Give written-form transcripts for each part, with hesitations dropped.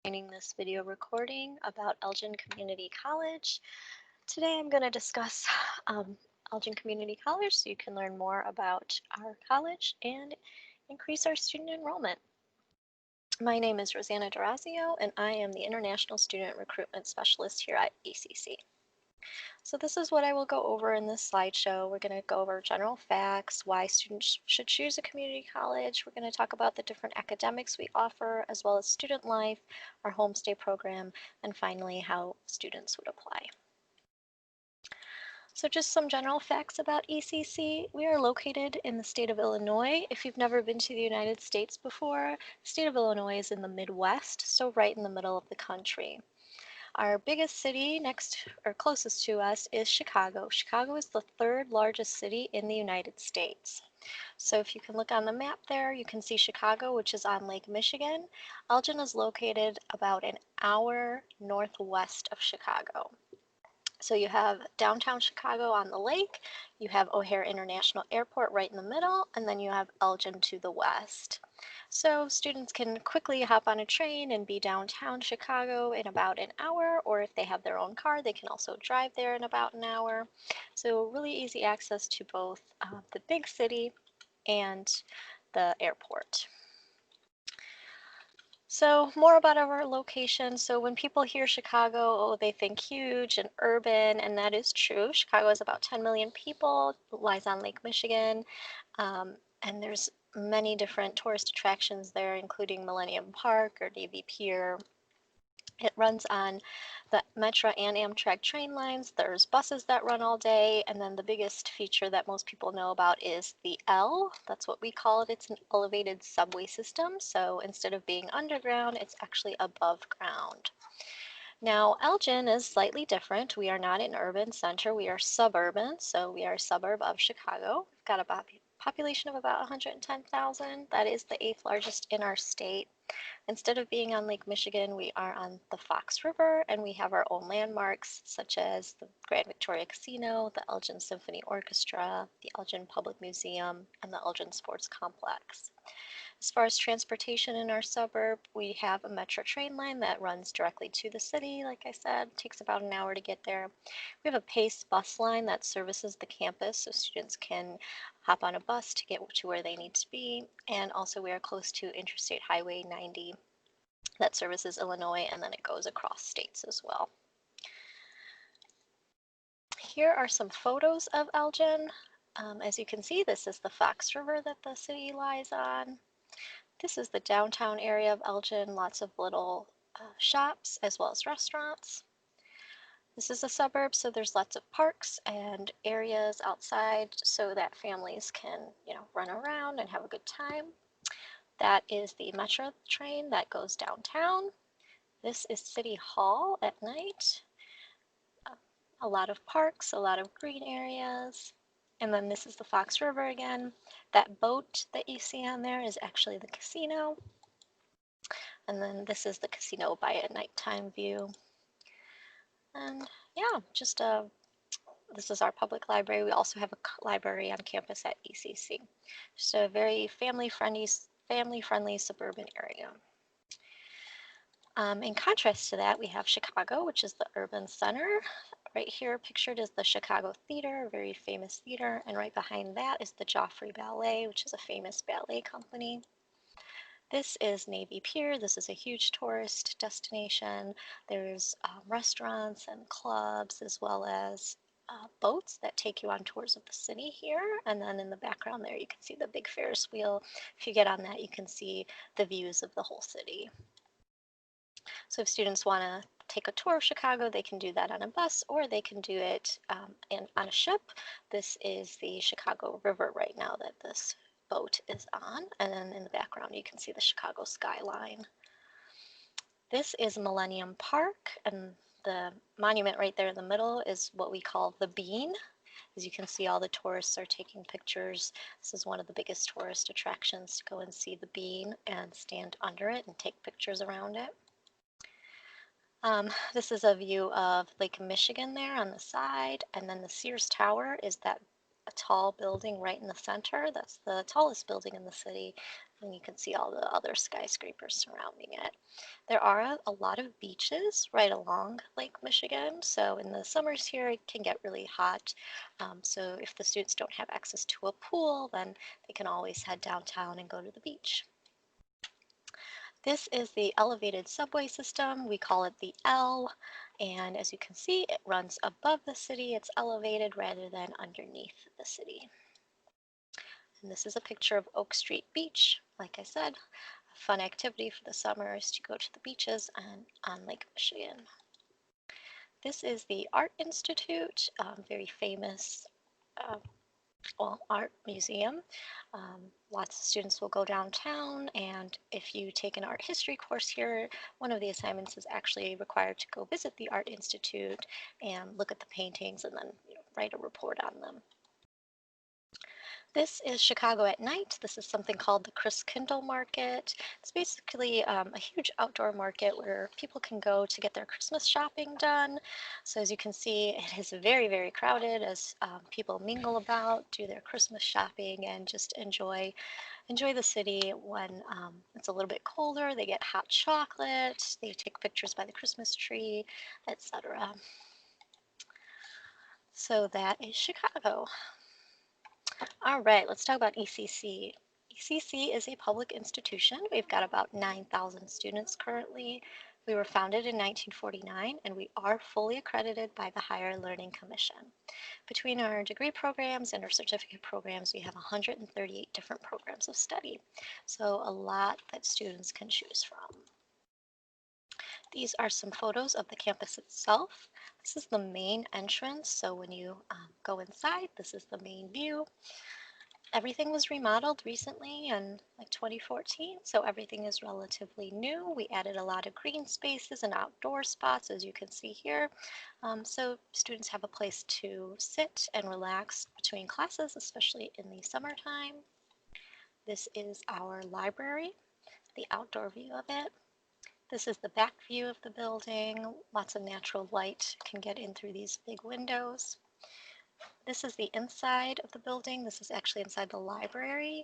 Joining this video recording about Elgin Community College. Today I'm going to discuss Elgin Community College so you can learn more about our college and increase our student enrollment. My name is Rosanna D'Orazio and I am the International Student Recruitment Specialist here at ECC. So this is what I will go over in this slideshow. We're going to go over general facts, why students should choose a community college. We're going to talk about the different academics we offer, as well as student life, our homestay program, and finally how students would apply. So just some general facts about ECC. We are located in the state of Illinois. If you've never been to the United States before, the state of Illinois is in the Midwest, so right in the middle of the country. Our biggest city next or closest to us is Chicago. Chicago is the third largest city in the United States. So if you can look on the map there, you can see Chicago, which is on Lake Michigan. Elgin is located about an hour northwest of Chicago. So you have downtown Chicago on the lake, you have O'Hare International Airport right in the middle, and then you have Elgin to the west. So students can quickly hop on a train and be downtown Chicago in about an hour, or if they have their own car, they can also drive there in about an hour. So really easy access to both the big city and the airport. So more about our location. So when people hear Chicago, oh, they think huge and urban, and that is true. Chicago is about 10 million people, lies on Lake Michigan, and there's many different tourist attractions there, including Millennium Park or Navy Pier. It runs on the Metra and Amtrak train lines. There's buses that run all day, and then the biggest feature that most people know about is the L. That's what we call it. It's an elevated subway system, so instead of being underground, it's actually above ground. Now, Elgin is slightly different. We are not an urban center. We are suburban, so we are a suburb of Chicago. We've got a population of about 110,000. That is the 8th largest in our state. Instead of being on Lake Michigan, we are on the Fox River, and we have our own landmarks such as the Grand Victoria Casino, the Elgin Symphony Orchestra, the Elgin Public Museum, and the Elgin Sports Complex. As far as transportation in our suburb, we have a Metro train line that runs directly to the city. Like I said, it takes about an hour to get there. We have a PACE bus line that services the campus so students can hop on a bus to get to where they need to be. And also we are close to Interstate Highway 90 that services Illinois, and then it goes across states as well. Here are some photos of Elgin. As you can see, this is the Fox River that the city lies on. This is the downtown area of Elgin, lots of little shops as well as restaurants. This is a suburb, so there's lots of parks and areas outside so that families can, run around and have a good time. That is the Metro train that goes downtown. This is City Hall at night. A lot of parks, a lot of green areas. And then this is the Fox River again. That boat that you see on there is actually the casino. And then this is the casino by a nighttime view. And yeah, this is our public library. We also have a library on campus at ECC. Just a very family-friendly suburban area. In contrast to that, we have Chicago, which is the urban center. Right here pictured is the Chicago Theater, a very famous theater, and right behind that is the Joffrey Ballet, which is a famous ballet company. This is Navy Pier. This is a huge tourist destination. There's restaurants and clubs as well as boats that take you on tours of the city here. And then in the background there you can see the big Ferris wheel. If you get on that, you can see the views of the whole city. So if students want to take a tour of Chicago, they can do that on a bus or they can do it on a ship. This is the Chicago River right now that this boat is on, and then in the background you can see the Chicago skyline. This is Millennium Park, and the monument right there in the middle is what we call the Bean. As you can see, all the tourists are taking pictures. This is one of the biggest tourist attractions, to go and see the Bean and stand under it and take pictures around it. This is a view of Lake Michigan there on the side, and then the Sears Tower is that a tall building right in the center. That's the tallest building in the city. And you can see all the other skyscrapers surrounding it. There are a lot of beaches right along Lake Michigan, so in the summers here it can get really hot. So if the students don't have access to a pool, then they can always head downtown and go to the beach. This is the elevated subway system. We call it the L, and as you can see, it runs above the city. It's elevated rather than underneath the city. And this is a picture of Oak Street Beach. Like I said, a fun activity for the summer is to go to the beaches and on Lake Michigan. This is the Art Institute, very famous uh, art museum. Lots of students will go downtown, and if you take an art history course here, one of the assignments is actually required to go visit the Art Institute and look at the paintings and then write a report on them. This is Chicago at night. This is something called the Chris Kindle Market. It's basically a huge outdoor market where people can go to get their Christmas shopping done. So as you can see, it is very, very crowded as people mingle about, do their Christmas shopping, and just enjoy the city when it's a little bit colder. They get hot chocolate, they take pictures by the Christmas tree, etc. So that is Chicago. All right, let's talk about ECC. ECC is a public institution. We've got about 9,000 students currently. We were founded in 1949, and we are fully accredited by the Higher Learning Commission. Between our degree programs and our certificate programs, we have 138 different programs of study, so a lot that students can choose from. These are some photos of the campus itself. This is the main entrance, so when you go inside, this is the main view. Everything was remodeled recently in like 2014, so everything is relatively new. We added a lot of green spaces and outdoor spots, as you can see here, so students have a place to sit and relax between classes, especially in the summertime. This is our library, the outdoor view of it. This is the back view of the building. Lots of natural light can get in through these big windows. This is the inside of the building. This is actually inside the library.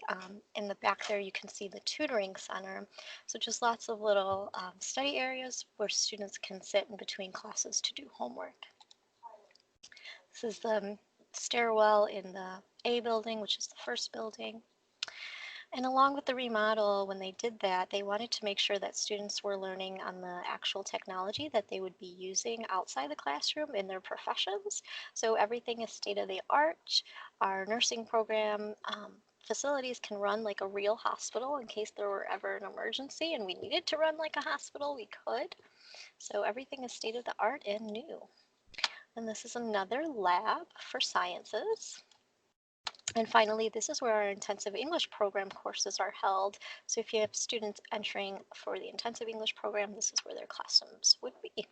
In the back there, you can see the tutoring center. So just lots of little study areas where students can sit in between classes to do homework. This is the stairwell in the A building, which is the first building. And along with the remodel, when they did that, they wanted to make sure that students were learning on the actual technology that they would be using outside the classroom in their professions. So everything is state of the art. Our nursing program facilities can run like a real hospital in case there were ever an emergency and we needed to run like a hospital, we could. So everything is state of the art and new. And this is another lab for sciences. And finally, this is where our intensive English program courses are held. So if you have students entering for the intensive English program, this is where their classrooms would be.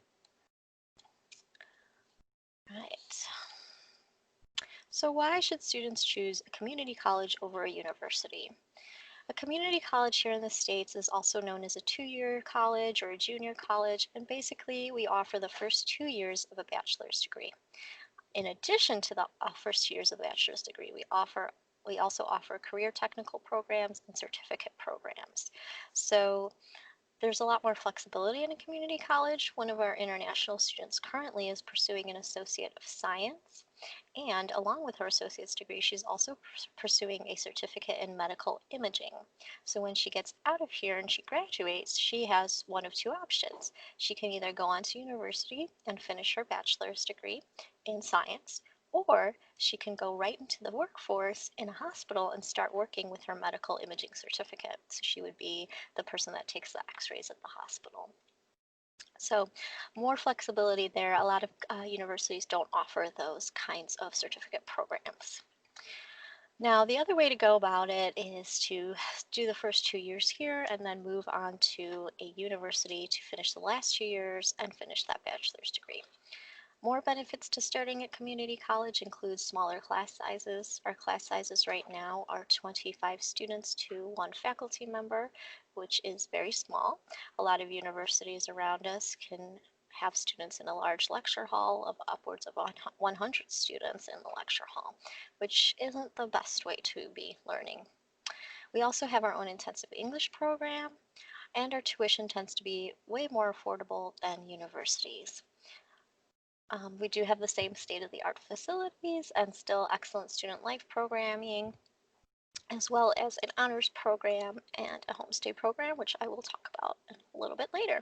Right. So why should students choose a community college over a university? A community college here in the States is also known as a two-year college or a junior college, and basically we offer the first 2 years of a bachelor's degree. In addition to the first 2 years of a bachelor's degree, we also offer career technical programs and certificate programs. So there's a lot more flexibility in a community college. One of our international students currently is pursuing an Associate of Science, and along with her associate's degree, she's also pursuing a certificate in medical imaging. So when she gets out of here and she graduates, she has one of two options. She can either go on to university and finish her bachelor's degree in science, or she can go right into the workforce in a hospital and start working with her medical imaging certificate. So she would be the person that takes the x-rays at the hospital. So more flexibility there. A lot of universities don't offer those kinds of certificate programs. Now, the other way to go about it is to do the first 2 years here and then move on to a university to finish the last 2 years and finish that bachelor's degree. More benefits to starting at community college include smaller class sizes. Our class sizes right now are 25 students to 1 faculty member, which is very small. A lot of universities around us can have students in a large lecture hall of upwards of 100 students in the lecture hall, which isn't the best way to be learning. We also have our own intensive English program, and our tuition tends to be way more affordable than universities. We do have the same state-of-the-art facilities and still excellent student life programming, as well as an honors program and a homestay program, which I will talk about a little bit later.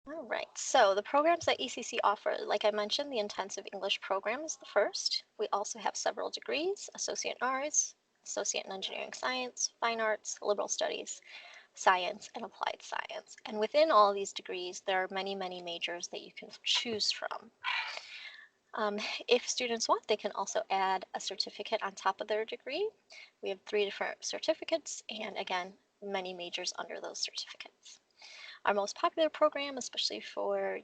All right, so the programs that ECC offer, like I mentioned, the intensive English program is the first. We also have several degrees: Associate in Arts, Associate in Engineering Science, Fine Arts, Liberal Studies, Science, and Applied Science. And within all these degrees, there are many, many majors that you can choose from. If students want, they can also add a certificate on top of their degree. We have 3 different certificates, and again, many majors under those certificates. Our most popular program, especially for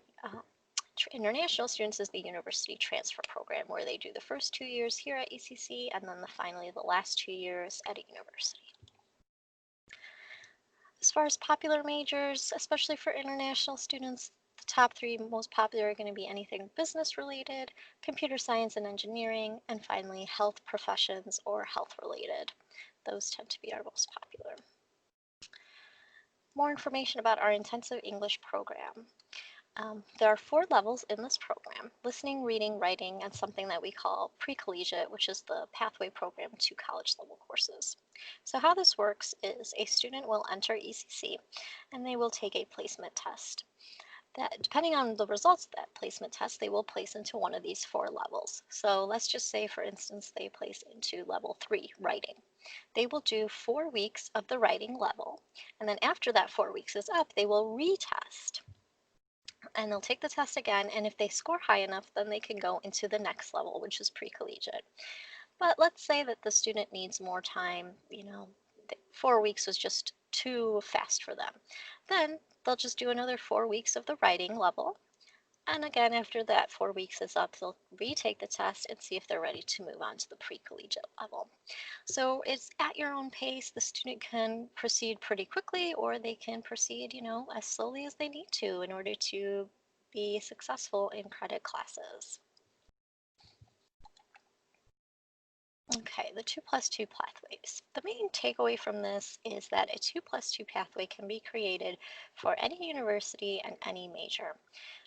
international students, is the University Transfer Program, where they do the first 2 years here at ECC and then finally the last 2 years at a university. As far as popular majors, especially for international students, the top 3 most popular are going to be anything business related, computer science and engineering, and finally health professions or health related. Those tend to be our most popular. More information about our intensive English program. There are 4 levels in this program: listening, reading, writing, and something that we call pre-collegiate, which is the pathway program to college level courses. So how this works is a student will enter ECC and they will take a placement test. That, depending on the results of that placement test, they will place into one of these 4 levels. So let's just say, for instance, they place into level 3, writing. They will do 4 weeks of the writing level, and then after that 4 weeks is up, they will retest. And they'll take the test again, and if they score high enough, then they can go into the next level, which is pre-collegiate. But let's say that the student needs more time, 4 weeks was just too fast for them. Then they'll just do another 4 weeks of the writing level. And again, after that 4 weeks is up, they'll retake the test and see if they're ready to move on to the pre-collegiate level. So it's at your own pace. The student can proceed pretty quickly, or they can proceed, as slowly as they need to in order to be successful in credit classes. Okay, the 2+2 pathways. The main takeaway from this is that a 2+2 pathway can be created for any university and any major.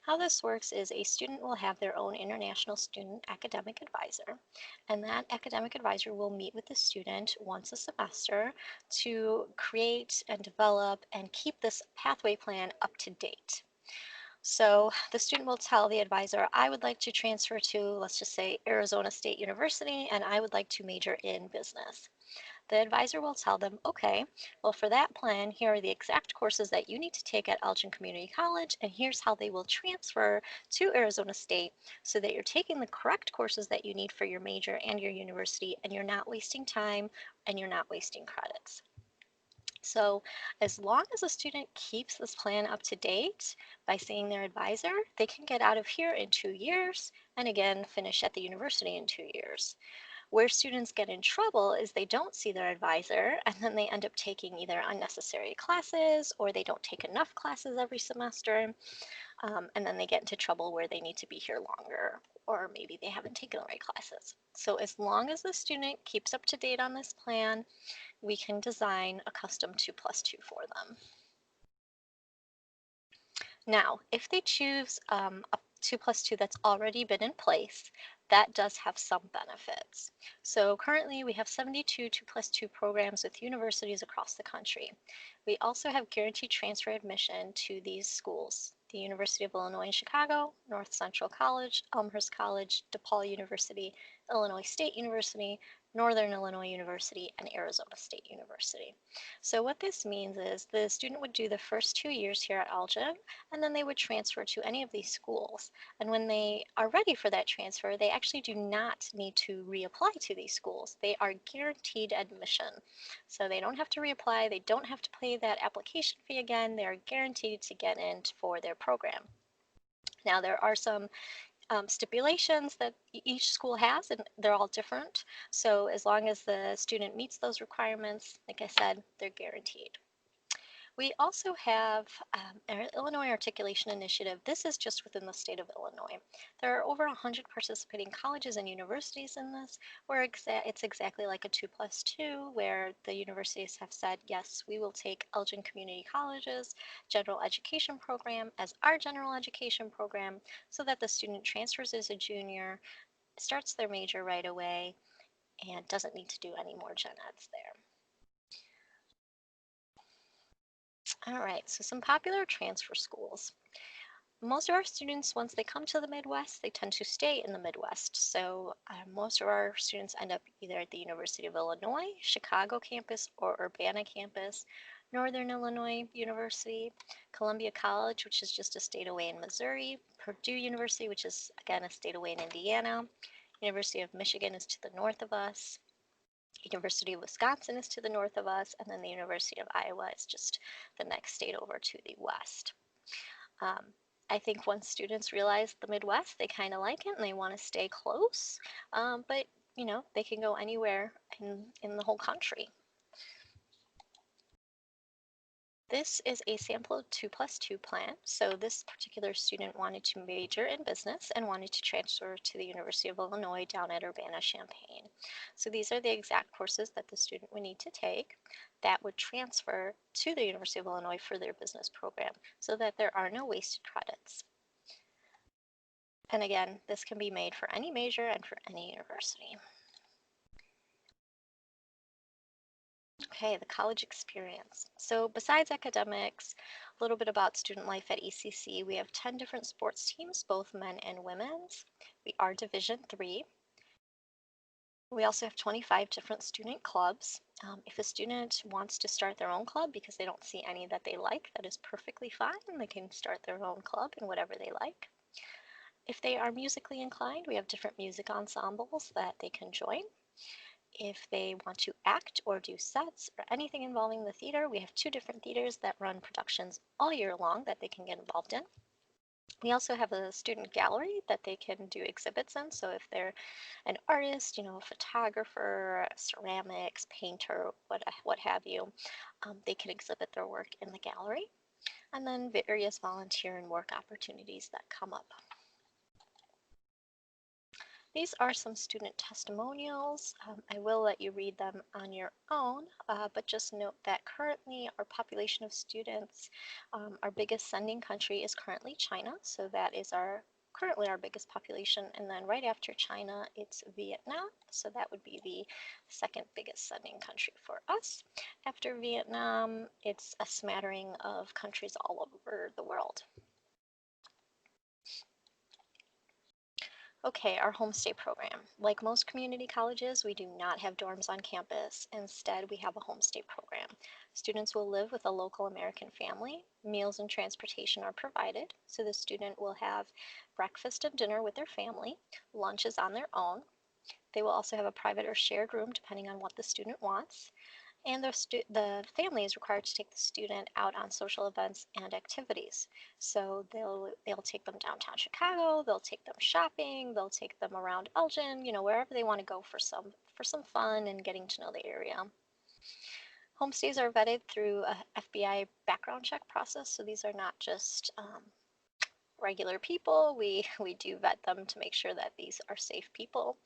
How this works is a student will have their own international student academic advisor, and that academic advisor will meet with the student once a semester to create and develop and keep this pathway plan up to date. So the student will tell the advisor, I would like to transfer to, let's just say, Arizona State University, and I would like to major in business. The advisor will tell them, okay, well, for that plan, here are the exact courses that you need to take at Elgin Community College, and here's how they will transfer to Arizona State so that you're taking the correct courses that you need for your major and your university, and you're not wasting time and you're not wasting credits. So as long as a student keeps this plan up to date by seeing their advisor, they can get out of here in 2 years and again finish at the university in 2 years. Where students get in trouble is they don't see their advisor and then they end up taking either unnecessary classes or they don't take enough classes every semester, and then they get into trouble where they need to be here longer or maybe they haven't taken the right classes. So as long as the student keeps up to date on this plan, we can design a custom 2+2 for them. Now, if they choose a 2+2 that's already been in place, that does have some benefits. So currently we have 72 2+2 programs with universities across the country. We also have guaranteed transfer admission to these schools: the University of Illinois in Chicago, North Central College, Elmhurst College, DePaul University, Illinois State University, Northern Illinois University, and Arizona State University. So what this means is the student would do the first 2 years here at Elgin, and then they would transfer to any of these schools. And when they are ready for that transfer, they actually do not need to reapply to these schools. They are guaranteed admission. So they don't have to reapply, they don't have to pay that application fee again, they're guaranteed to get in for their program. Now there are some stipulations that each school has, and they're all different. So as long as the student meets those requirements, like I said, they're guaranteed. We also have our Illinois Articulation Initiative. This is just within the state of Illinois. There are over 100 participating colleges and universities in this, where it's exactly like a 2+2, where the universities have said, yes, we will take Elgin Community College's general education program as our general education program so that the student transfers as a junior, starts their major right away, and doesn't need to do any more gen eds there. All right, so some popular transfer schools. Most of our students, once they come to the Midwest, they tend to stay in the Midwest. So most of our students end up either at the University of Illinois, Chicago campus, or Urbana campus, Northern Illinois University, Columbia College, which is just a state away in Missouri, Purdue University, which is again a state away in Indiana, University of Michigan is to the north of us, University of Wisconsin is to the north of us, and then the University of Iowa is just the next state over to the west. I think once students realize the Midwest, they kind of like it and they want to stay close, but they can go anywhere in the whole country. This is a sample 2+2 plan. So this particular student wanted to major in business and wanted to transfer to the University of Illinois down at Urbana-Champaign. So these are the exact courses that the student would need to take that would transfer to the University of Illinois for their business program so that there are no wasted credits. And again, this can be made for any major and for any university. Okay, the college experience. So besides academics, a little bit about student life at ECC. We have 10 different sports teams, both men and women's. We are Division III. We also have 25 different student clubs. If a student wants to start their own club because they don't see any that they like, that is perfectly fine. They can start their own club in whatever they like. If they are musically inclined, we have different music ensembles that they can join. If they want to act or do sets or anything involving the theater, we have 2 different theaters that run productions all year long that they can get involved in. We also have a student gallery that they can do exhibits in. So if they're an artist, a photographer, ceramics, painter, what have you, they can exhibit their work in the gallery. And then various volunteer and work opportunities that come up. These are some student testimonials. I will let you read them on your own, but just note that currently our population of students, our biggest sending country is currently China, so that is currently our biggest population, and then right after China it's Vietnam, so that would be the second biggest sending country for us. After Vietnam, it's a smattering of countries all over the world. Okay, our homestay program. Like most community colleges, we do not have dorms on campus. Instead, we have a homestay program. Students will live with a local American family. Meals and transportation are provided, so the student will have breakfast and dinner with their family. Lunch is on their own. They will also have a private or shared room depending on what the student wants. And the family is required to take the student out on social events and activities. So they'll take them downtown Chicago, they'll take them shopping, they'll take them around Elgin, wherever they want to go for some fun and getting to know the area. Homestays are vetted through a FBI background check process, so these are not just regular people. We do vet them to make sure that these are safe people.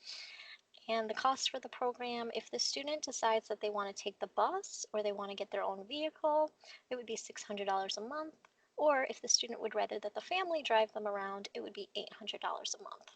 And the cost for the program, if the student decides that they want to take the bus or they want to get their own vehicle, it would be $600 a month. Or if the student would rather that the family drive them around, it would be $800 a month.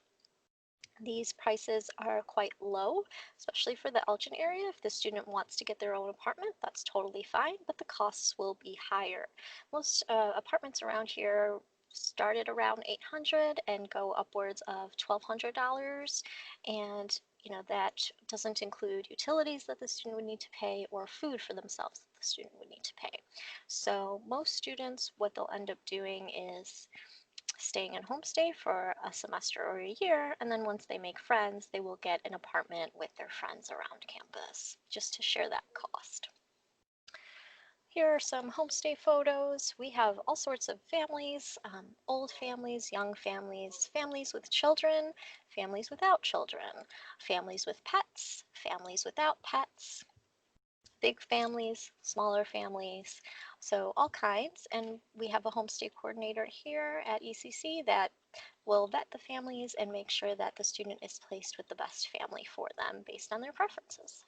These prices are quite low, especially for the Elgin area. If the student wants to get their own apartment, that's totally fine, but the costs will be higher. Most apartments around here start at around $800 and go upwards of $1,200, and that doesn't include utilities that the student would need to pay or food for themselves that the student would need to pay. So most students, what they'll end up doing is staying in homestay for a semester or a year, and then once they make friends, they will get an apartment with their friends around campus, just to share that cost. Here are some homestay photos. We have all sorts of families, old families, young families, families with children, families without children, families with pets, families without pets. big families, smaller families, so all kinds. And we have a homestay coordinator here at ECC that will vet the families and make sure that the student is placed with the best family for them based on their preferences.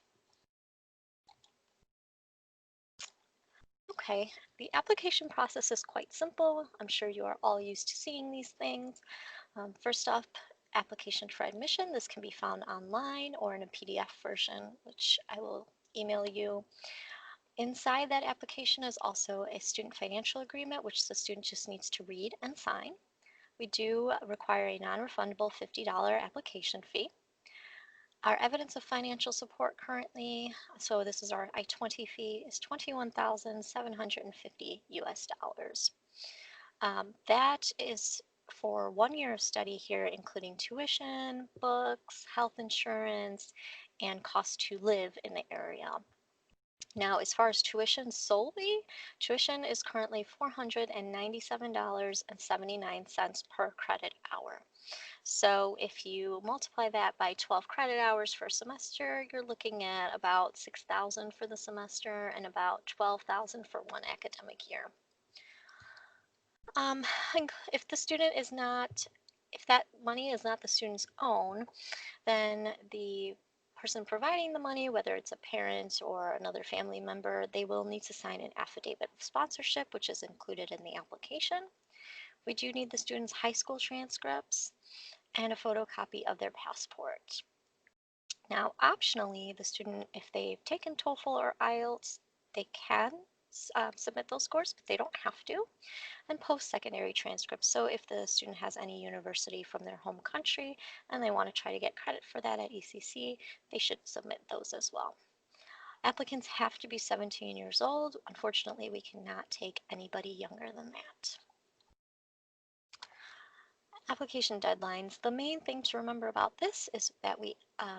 Okay, the application process is quite simple. I'm sure you are all used to seeing these things. First off, application for admission. This can be found online or in a PDF version, which I will email you. Inside that application is also a student financial agreement, which the student just needs to read and sign. We do require a non-refundable $50 application fee. Our evidence of financial support currently, so this is our I-20 fee, is $21,750 US. That is for 1 year of study here, including tuition, books, health insurance, and cost to live in the area. Now, as far as tuition solely, tuition is currently $497.79 per credit hour. So if you multiply that by 12 credit hours for a semester, you're looking at about 6,000 for the semester and about 12,000 for one academic year. If the student is not, if that money is not the student's own, then the person providing the money, whether it's a parent or another family member, they will need to sign an affidavit of sponsorship, which is included in the application. We do need the student's high school transcripts and a photocopy of their passport. Now, optionally, the student, if they've taken TOEFL or IELTS, they can submit those scores, but they don't have to, and post-secondary transcripts. So if the student has any university from their home country and they want to try to get credit for that at ECC, they should submit those as well. Applicants have to be 17 years old. Unfortunately, we cannot take anybody younger than that. Application deadlines. The main thing to remember about this is that we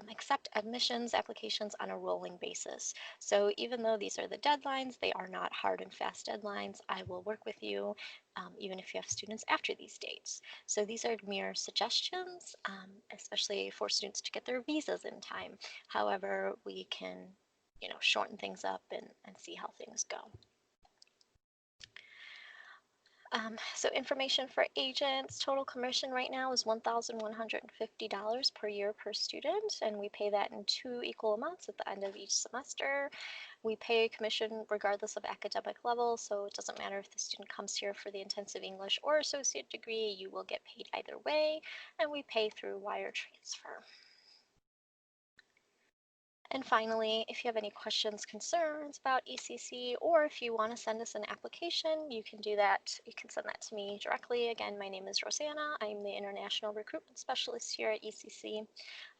accept admissions applications on a rolling basis. So even though these are the deadlines, they are not hard and fast deadlines. I will work with you even if you have students after these dates. So these are mere suggestions, especially for students to get their visas in time. However, we can shorten things up and see how things go. So information for agents, total commission right now is $1,150 per year per student, and we pay that in 2 equal amounts at the end of each semester. We pay commission regardless of academic level, so it doesn't matter if the student comes here for the intensive English or associate degree, you will get paid either way, and we pay through wire transfer. And finally, if you have any questions, concerns about ECC, or if you want to send us an application, you can do that. You can send that to me directly. Again, my name is Rosanna. I'm the International Recruitment Specialist here at ECC. I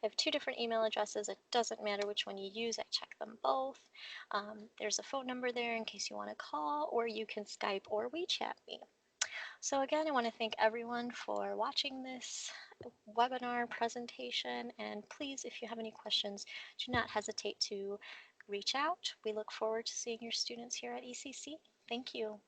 have 2 different email addresses. It doesn't matter which one you use. I check them both. There's a phone number there in case you want to call, or you can Skype or WeChat me. So again, I want to thank everyone for watching this webinar presentation, and please, if you have any questions, do not hesitate to reach out. We look forward to seeing your students here at ECC. Thank you.